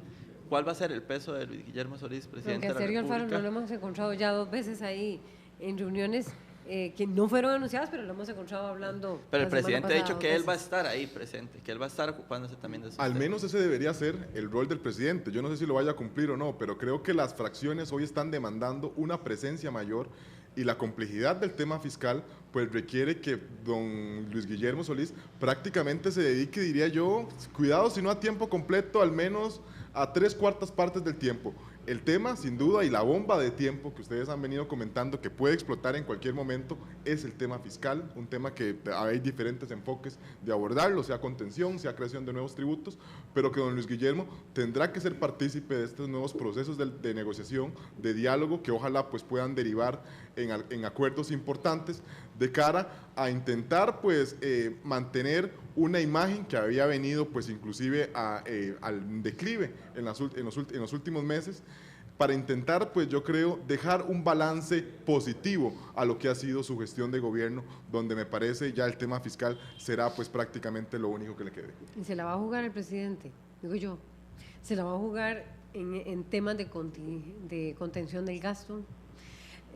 ¿Cuál va a ser el peso de Luis Guillermo Solís, presidente de la República? Sergio Alfaro no lo hemos encontrado ya 2 veces ahí en reuniones que no fueron anunciadas, pero lo hemos encontrado hablando. Pero el la semana presidente ha dicho pasada que dos él va a veces. estar ahí presente, que él va a estar ocupándose también de esos Al temas. menos ese debería ser el rol del presidente. Yo no sé si lo vaya a cumplir o no, pero creo que las fracciones hoy están demandando una presencia mayor y la complejidad del tema fiscal pues requiere que don Luis Guillermo Solís prácticamente se dedique, diría yo, cuidado si no a tiempo completo, al menos a 3/4 partes del tiempo. El tema, sin duda, y la bomba de tiempo que ustedes han venido comentando, que puede explotar en cualquier momento, es el tema fiscal, un tema que hay diferentes enfoques de abordarlo, sea contención, sea creación de nuevos tributos, pero que don Luis Guillermo tendrá que ser partícipe de estos nuevos procesos de negociación, de diálogo, que ojalá pues puedan derivar en acuerdos importantes de cara a intentar pues mantener una imagen que había venido pues inclusive al declive en los últimos meses, para intentar pues yo creo dejar un balance positivo a lo que ha sido su gestión de gobierno, donde me parece ya el tema fiscal será pues prácticamente lo único que le quede. Y se la va a jugar el presidente, digo yo, se la va a jugar en temas de contención del gasto,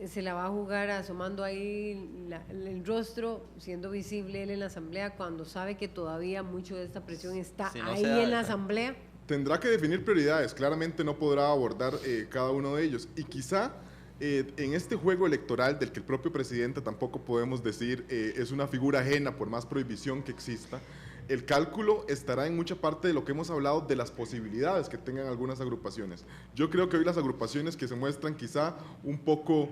se la va a jugar asomando ahí el rostro, siendo visible él en la asamblea, cuando sabe que todavía mucho de esta presión está Si no ahí se da en la esa. asamblea. Tendrá que definir prioridades, claramente no podrá abordar cada uno de ellos y quizá en este juego electoral del que el propio presidente tampoco podemos decir es una figura ajena por más prohibición que exista, el cálculo estará en mucha parte de lo que hemos hablado de las posibilidades que tengan algunas agrupaciones. Yo creo que hoy las agrupaciones que se muestran quizá un poco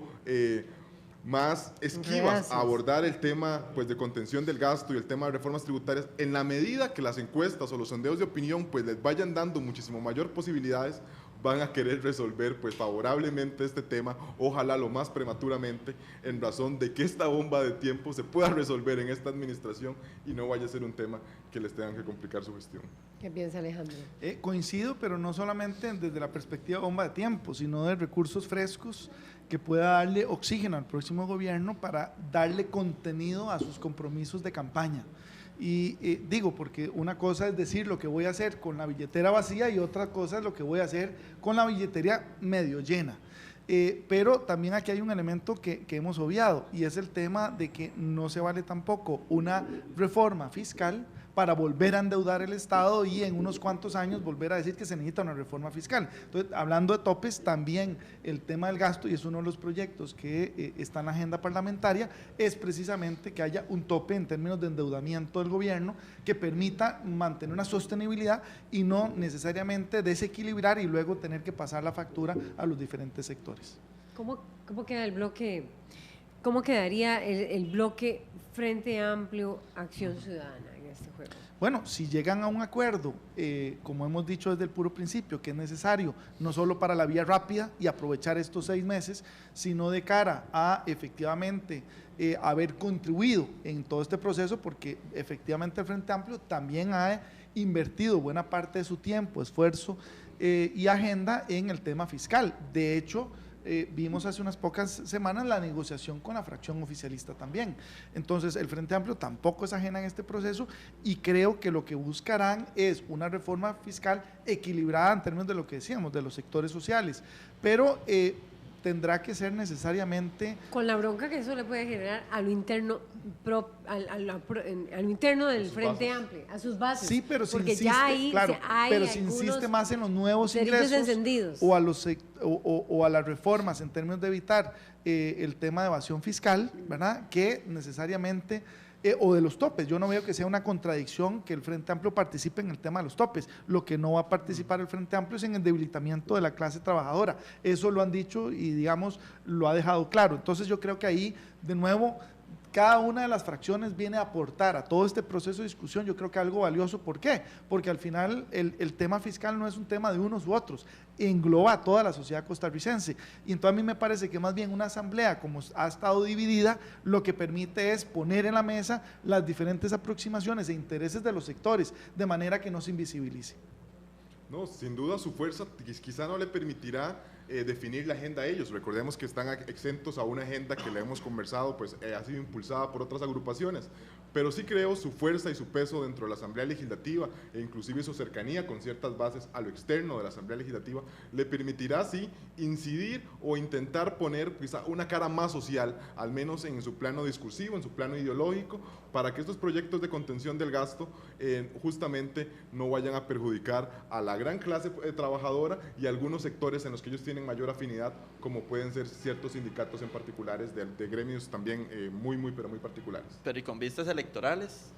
más esquivas a abordar el tema pues, de contención del gasto y el tema de reformas tributarias, en la medida que las encuestas o los sondeos de opinión pues, les vayan dando muchísimo mayor posibilidades, van a querer resolver pues favorablemente este tema, ojalá lo más prematuramente, en razón de que esta bomba de tiempo se pueda resolver en esta administración y no vaya a ser un tema que les tengan que complicar su gestión. ¿Qué piensa Alejandro? Coincido, pero no solamente desde la perspectiva bomba de tiempo, sino de recursos frescos que pueda darle oxígeno al próximo gobierno para darle contenido a sus compromisos de campaña. Y digo, porque una cosa es decir lo que voy a hacer con la billetera vacía y otra cosa es lo que voy a hacer con la billetera medio llena. Pero también aquí hay un elemento que hemos obviado y es el tema de que no se vale tampoco una reforma fiscal para volver a endeudar el Estado y en unos cuantos años volver a decir que se necesita una reforma fiscal. Entonces, hablando de topes, también el tema del gasto, y es uno de los proyectos que está en la agenda parlamentaria, es precisamente que haya un tope en términos de endeudamiento del gobierno que permita mantener una sostenibilidad y no necesariamente desequilibrar y luego tener que pasar la factura a los diferentes sectores. ¿Cómo queda el bloque? ¿Cómo quedaría el bloque Frente Amplio Acción Ciudadana en este juego? Bueno, si llegan a un acuerdo, como hemos dicho desde el puro principio, que es necesario no solo para la vía rápida y aprovechar estos 6 meses, sino de cara a efectivamente haber contribuido en todo este proceso, porque efectivamente el Frente Amplio también ha invertido buena parte de su tiempo, esfuerzo y agenda en el tema fiscal. De hecho, vimos hace unas pocas semanas la negociación con la fracción oficialista también. Entonces, el Frente Amplio tampoco es ajena en este proceso y creo que lo que buscarán es una reforma fiscal equilibrada en términos de lo que decíamos, de los sectores sociales, pero tendrá que ser necesariamente… Con la bronca que eso le puede generar a lo interno, a lo interno del Frente Amplio, a sus bases. Sí, pero si porque insiste, ya ahí claro, hay pero si insiste más en los nuevos cerillos ingresos encendidos. o a las reformas en términos de evitar el tema de evasión fiscal, ¿verdad? Que necesariamente… o de los topes. Yo no veo que sea una contradicción que el Frente Amplio participe en el tema de los topes. Lo que no va a participar el Frente Amplio es en el debilitamiento de la clase trabajadora. Eso lo han dicho y, digamos, lo ha dejado claro. Entonces yo creo que ahí, de nuevo, cada una de las fracciones viene a aportar a todo este proceso de discusión, yo creo que algo valioso. ¿Por qué? Porque al final el tema fiscal no es un tema de unos u otros, engloba a toda la sociedad costarricense. Y entonces a mí me parece que más bien una asamblea, como ha estado dividida, lo que permite es poner en la mesa las diferentes aproximaciones e intereses de los sectores, de manera que no se invisibilice. No, sin duda su fuerza quizá no le permitirá definir la agenda a ellos. Recordemos que están exentos a una agenda que le hemos conversado, pues ha sido impulsada por otras agrupaciones, pero sí creo su fuerza y su peso dentro de la Asamblea Legislativa e inclusive su cercanía con ciertas bases a lo externo de la Asamblea Legislativa le permitirá sí incidir o intentar poner quizá una cara más social, al menos en su plano discursivo, en su plano ideológico, para que estos proyectos de contención del gasto justamente no vayan a perjudicar a la gran clase trabajadora y a algunos sectores en los que ellos tienen mayor afinidad, como pueden ser ciertos sindicatos en particulares de gremios también pero muy particulares. Pero y con vistas electorales,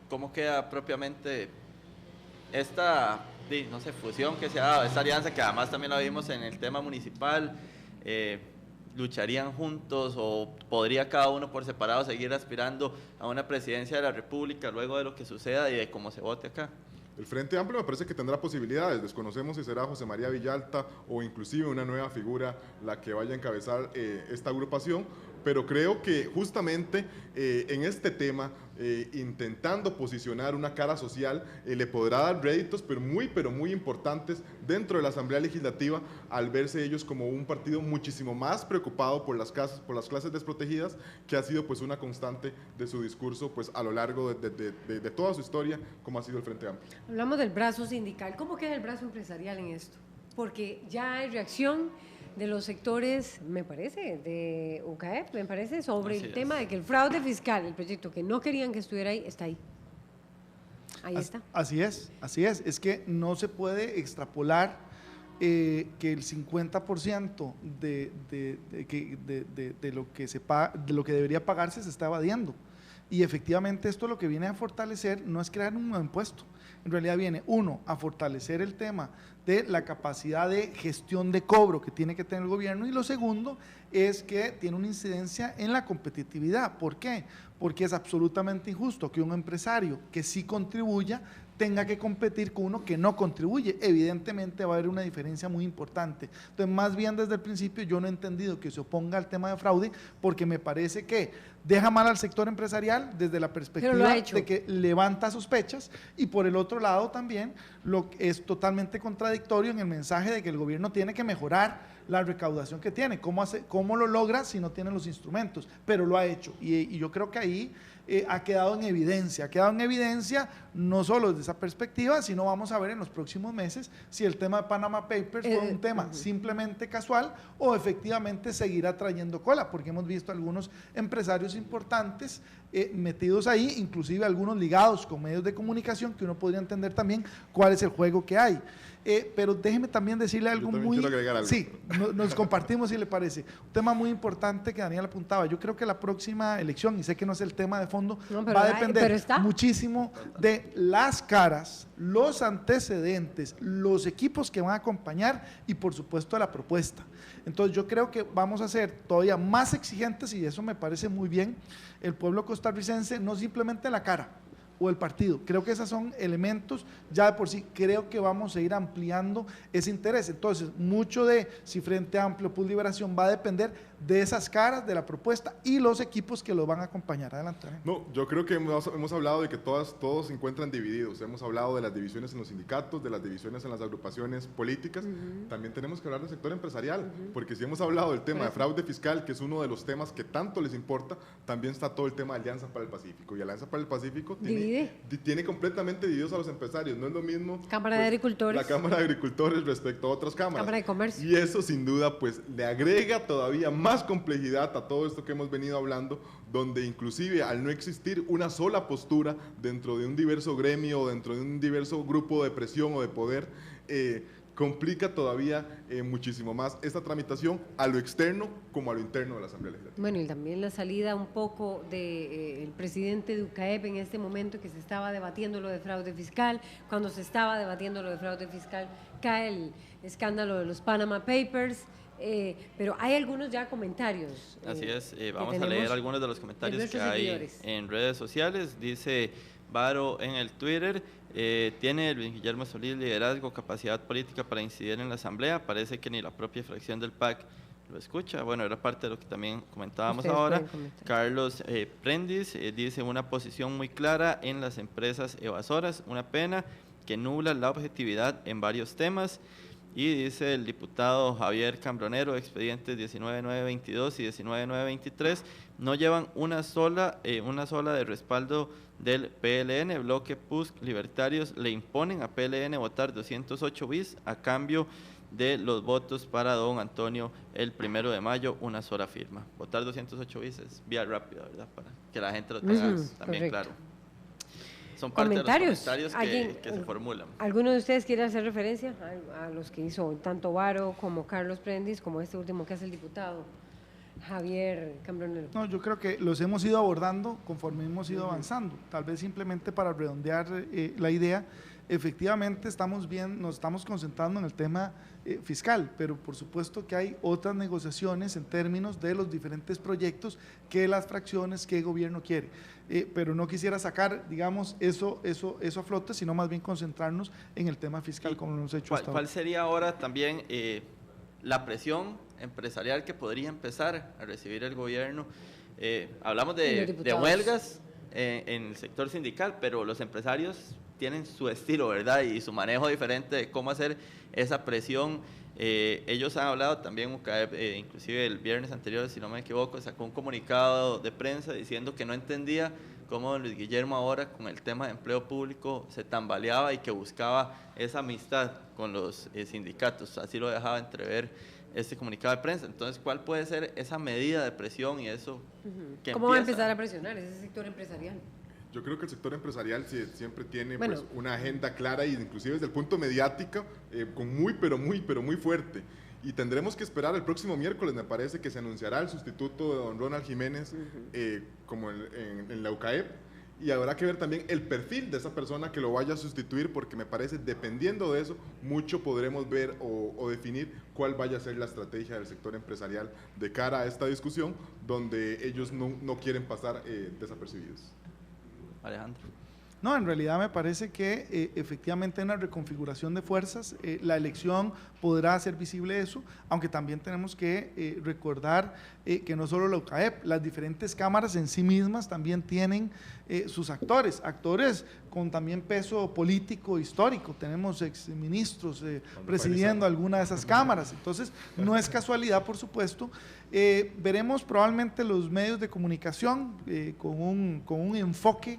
¿cómo queda propiamente esta, no sé, fusión que se ha dado, esta alianza que además también la vimos en el tema municipal? ¿Lucharían juntos o podría cada uno por separado seguir aspirando a una presidencia de la República luego de lo que suceda y de cómo se vote acá? El Frente Amplio me parece que tendrá posibilidades, desconocemos si será José María Villalta o inclusive una nueva figura la que vaya a encabezar esta agrupación, pero creo que justamente en este tema, intentando posicionar una cara social, le podrá dar réditos, pero muy importantes dentro de la Asamblea Legislativa, al verse ellos como un partido muchísimo más preocupado por las clases desprotegidas, que ha sido pues una constante de su discurso pues a lo largo de toda su historia, como ha sido el Frente Amplio. Hablamos del brazo sindical, ¿cómo queda el brazo empresarial en esto? Porque ya hay reacción de los sectores, me parece, de UCAEP, me parece, sobre el tema de que el fraude fiscal, el proyecto que no querían que estuviera ahí, está ahí. Ahí está. Así es. Es que no se puede extrapolar que el 50% de lo que debería pagarse se está evadiendo. Y efectivamente esto lo que viene a fortalecer no es crear un nuevo impuesto, en realidad viene, uno, a fortalecer el tema de la capacidad de gestión de cobro que tiene que tener el gobierno, y lo segundo es que tiene una incidencia en la competitividad. ¿Por qué? Porque es absolutamente injusto que un empresario que sí contribuya tenga que competir con uno que no contribuye. Evidentemente va a haber una diferencia muy importante. Entonces, más bien desde el principio yo no he entendido que se oponga al tema de fraude, porque me parece que deja mal al sector empresarial desde la perspectiva de que levanta sospechas, y por el otro lado también lo que es totalmente contradictorio en el mensaje de que el gobierno tiene que mejorar la recaudación que tiene. ¿Cómo lo logra si no tiene los instrumentos? Pero lo ha hecho, y yo creo que ahí ha quedado en evidencia no solo desde esa perspectiva, sino vamos a ver en los próximos meses si el tema de Panama Papers fue un tema simplemente casual o efectivamente seguirá trayendo cola, porque hemos visto algunos empresarios importantes metidos ahí, inclusive algunos ligados con medios de comunicación, que uno podría entender también cuál es el juego que hay. Pero déjeme también decirle algo muy... Quiero agregar algo. Sí, nos compartimos si le parece. Un tema muy importante que Daniel apuntaba. Yo creo que la próxima elección, y sé que no es el tema de fondo, va a depender muchísimo de las caras, los antecedentes, los equipos que van a acompañar y por supuesto la propuesta. Entonces yo creo que vamos a ser todavía más exigentes, y eso me parece muy bien, el pueblo costarricense, no simplemente la cara o el partido. Creo que esos son elementos ya de por sí. Creo que vamos a ir ampliando ese interés. Entonces, mucho de si Frente Amplio, Plus Liberación va a depender de esas caras, de la propuesta y los equipos que lo van a acompañar. Adelante. No, yo creo que hemos hablado de que todos se encuentran divididos. Hemos hablado de las divisiones en los sindicatos, de las divisiones en las agrupaciones políticas. También tenemos que hablar del sector empresarial, porque si hemos hablado del tema de fraude fiscal, que es uno de los temas que tanto les importa, también está todo el tema de Alianza para el Pacífico. Y Alianza para el Pacífico tiene completamente divididos a los empresarios. No es lo mismo Cámara de Agricultores. La Cámara de Agricultores respecto a otras cámaras. Cámara de Comercio. Y eso sin duda pues le agrega todavía más complejidad a todo esto que hemos venido hablando, donde inclusive al no existir una sola postura dentro de un diverso gremio o dentro de un diverso grupo de presión o de poder, complica todavía muchísimo más esta tramitación a lo externo como a lo interno de la Asamblea Legislativa. Bueno, y también la salida un poco del presidente de UCAEP en este momento, que se estaba debatiendo lo de fraude fiscal. Cuando se estaba debatiendo lo de fraude fiscal, cae el escándalo de los Panama Papers. Pero hay algunos ya comentarios. Así es, vamos a leer algunos de los comentarios que hay en redes sociales. Dice Varo en el Twitter: tiene Luis Guillermo Solís liderazgo, capacidad política para incidir en la Asamblea. Parece que ni la propia fracción del PAC lo escucha. Bueno, era parte de lo que también comentábamos ahora. Carlos Prendis dice: una posición muy clara en las empresas evasoras, una pena que nubla la objetividad en varios temas. Y dice el diputado Javier Cambronero, expedientes 19922 y 19923, no llevan una sola de respaldo del PLN. Bloque PUSC Libertarios le imponen a PLN votar 208 bis a cambio de los votos para don Antonio el 1 de mayo, una sola firma. Votar 208 bis es vía rápida, ¿verdad? Para que la gente lo tenga también correcto. claro. Son parte ¿Comentarios? de los comentarios que se formulan. ¿Alguno de ustedes quiere hacer referencia a los que hizo tanto Varo como Carlos Prendis, como este último que hace el diputado Javier Cambronero? No, yo creo que los hemos ido abordando conforme hemos ido avanzando. Tal vez simplemente para redondear la idea, efectivamente nos estamos concentrando en el tema fiscal, pero por supuesto que hay otras negociaciones en términos de los diferentes proyectos que las fracciones, que el gobierno quiere. Pero no quisiera sacar, digamos, eso a flote, sino más bien concentrarnos en el tema fiscal, como lo hemos hecho hasta ahora. ¿Cuál sería ahora también la presión empresarial que podría empezar a recibir el gobierno? Hablamos de huelgas en el sector sindical, pero los empresarios tienen su estilo, ¿verdad? Y su manejo diferente de cómo hacer esa presión. Ellos han hablado también, UCAEP, inclusive el viernes anterior, si no me equivoco, sacó un comunicado de prensa diciendo que no entendía cómo don Luis Guillermo ahora con el tema de empleo público se tambaleaba y que buscaba esa amistad con los sindicatos. Así lo dejaba entrever este comunicado de prensa. Entonces, ¿cuál puede ser esa medida de presión y eso? Que ¿Cómo va a empezar a presionar ese sector empresarial? Yo creo que el sector empresarial siempre tiene pues, una agenda clara y inclusive desde el punto mediático pero muy fuerte. Y tendremos que esperar el próximo miércoles, me parece que se anunciará el sustituto de don Ronald Jiménez como en la UCAEP, y habrá que ver también el perfil de esa persona que lo vaya a sustituir, porque me parece, dependiendo de eso, mucho podremos ver o definir cuál vaya a ser la estrategia del sector empresarial de cara a esta discusión, donde ellos no quieren pasar desapercibidos. Alejandro. No, en realidad me parece que efectivamente en la reconfiguración de fuerzas, la elección podrá hacer visible eso, aunque también tenemos que recordar que no solo la UCAEP, las diferentes cámaras en sí mismas también tienen sus actores con también peso político histórico. Tenemos exministros presidiendo alguna de esas cámaras, entonces no es casualidad, por supuesto. Veremos probablemente los medios de comunicación con un enfoque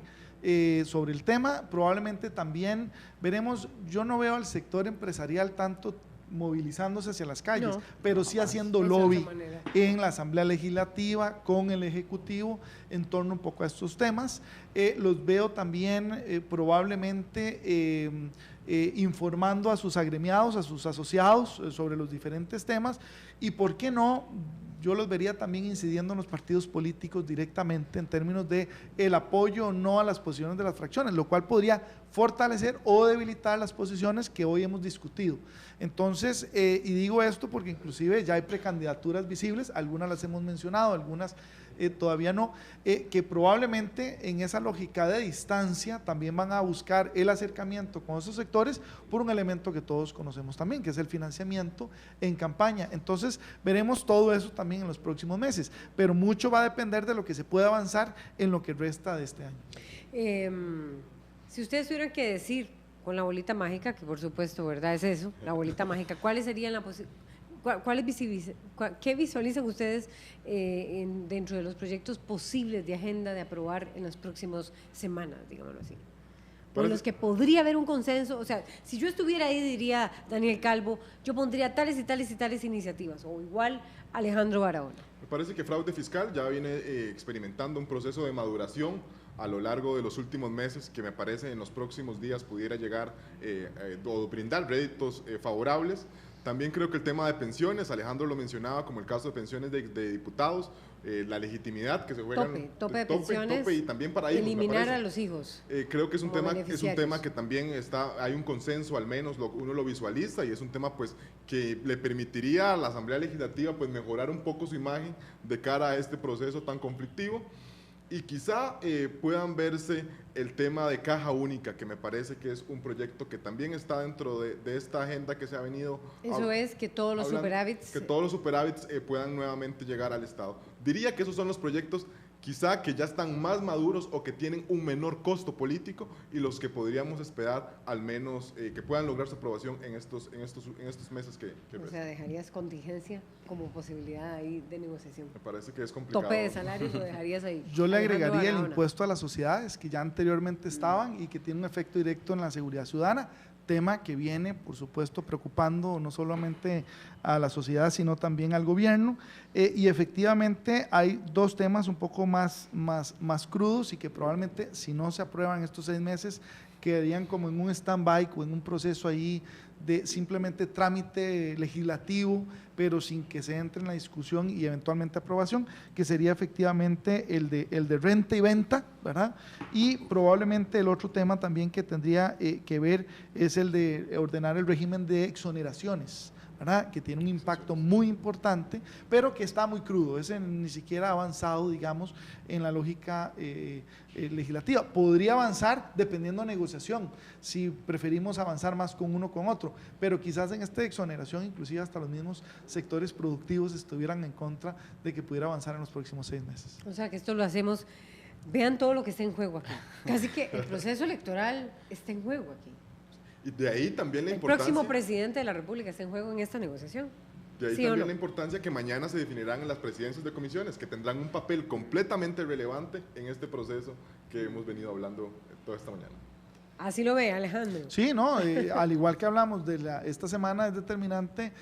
sobre el tema. Probablemente también veremos, yo no veo al sector empresarial tanto movilizándose hacia las calles, pero sí haciendo lobby en la Asamblea Legislativa con el Ejecutivo en torno un poco a estos temas. Los veo también probablemente informando a sus agremiados, a sus asociados sobre los diferentes temas, y por qué no, yo los vería también incidiendo en los partidos políticos directamente en términos de el apoyo o no a las posiciones de las fracciones, lo cual podría fortalecer o debilitar las posiciones que hoy hemos discutido. Entonces, y digo esto porque inclusive ya hay precandidaturas visibles, algunas las hemos mencionado, algunas todavía no, que probablemente en esa lógica de distancia también van a buscar el acercamiento con esos sectores por un elemento que todos conocemos también, que es el financiamiento en campaña. Entonces veremos todo eso también en los próximos meses, pero mucho va a depender de lo que se pueda avanzar en lo que resta de este año. Si ustedes tuvieran que decir con la bolita mágica, que por supuesto, ¿verdad? Es eso, la bolita mágica, ¿cuáles serían ¿qué visualizan ustedes dentro de los proyectos posibles de agenda de aprobar en las próximas semanas, digámoslo así? Por los que podría haber un consenso. O sea, si yo estuviera ahí, diría Daniel Calvo, yo pondría tales y tales y tales iniciativas, o igual Alejandro Barahona. Me parece que fraude fiscal ya viene experimentando un proceso de maduración a lo largo de los últimos meses, que me parece en los próximos días pudiera llegar o brindar réditos favorables. También creo que el tema de pensiones, Alejandro lo mencionaba, como el caso de pensiones de diputados, la legitimidad que se juega tope de pensiones, y también para hijos, eliminar a los hijos. Creo que es un tema que también hay un consenso, al menos uno lo visualiza, y es un tema pues que le permitiría a la Asamblea Legislativa pues mejorar un poco su imagen de cara a este proceso tan conflictivo. Y quizá puedan verse el tema de caja única, que me parece que es un proyecto que también está dentro de esta agenda que se ha venido. Eso es que todos los superávits. Que todos los superávits puedan nuevamente llegar al Estado. Diría que esos son los proyectos quizá que ya están más maduros o que tienen un menor costo político y los que podríamos esperar al menos que puedan lograr su aprobación en estos meses que O sea, ¿dejarías contingencia como posibilidad ahí de negociación? me parece que es complicado. Tope de salarios lo dejarías ahí. Yo le Alejandro agregaría el Barahona. impuesto a las sociedades que ya anteriormente estaban y que tiene un efecto directo en la seguridad ciudadana, tema que viene, por supuesto, preocupando no solamente a la sociedad, sino también al gobierno. Y efectivamente hay dos temas un poco más crudos y que probablemente, si no se aprueban estos 6 meses, quedarían como en un stand-by o en un proceso ahí de simplemente trámite legislativo, pero sin que se entre en la discusión y eventualmente aprobación, que sería efectivamente el de renta y venta, ¿verdad? Y probablemente el otro tema también que tendría que ver es el de ordenar el régimen de exoneraciones, ¿verdad? Que tiene un impacto muy importante, pero que está muy crudo, ese ni siquiera ha avanzado, digamos, en la lógica legislativa. Podría avanzar dependiendo de negociación, si preferimos avanzar más con uno o con otro, pero quizás en esta exoneración, inclusive hasta los mismos sectores productivos estuvieran en contra de que pudiera avanzar en los próximos 6 meses. O sea, que esto lo hacemos, vean todo lo que está en juego aquí. Casi que el proceso electoral está en juego aquí. Y de ahí también la El importancia… próximo presidente de la República está en juego en esta negociación. De ahí ¿Sí o también no? la importancia que mañana se definirán en las presidencias de comisiones, que tendrán un papel completamente relevante en este proceso que hemos venido hablando toda esta mañana. Así lo ve, Alejandro. Sí, no, al igual que hablamos esta semana es determinante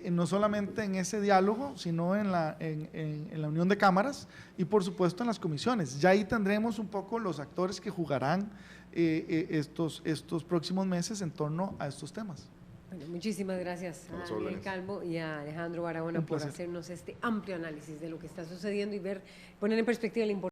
no solamente en ese diálogo, sino en la unión de cámaras y por supuesto en las comisiones. Ya ahí tendremos un poco los actores que jugarán estos próximos meses en torno a estos temas. Bueno, muchísimas gracias A las a Daniel órdenes. Calvo y a Alejandro Barahona Un por placer. hacernos este amplio análisis de lo que está sucediendo y poner en perspectiva la importancia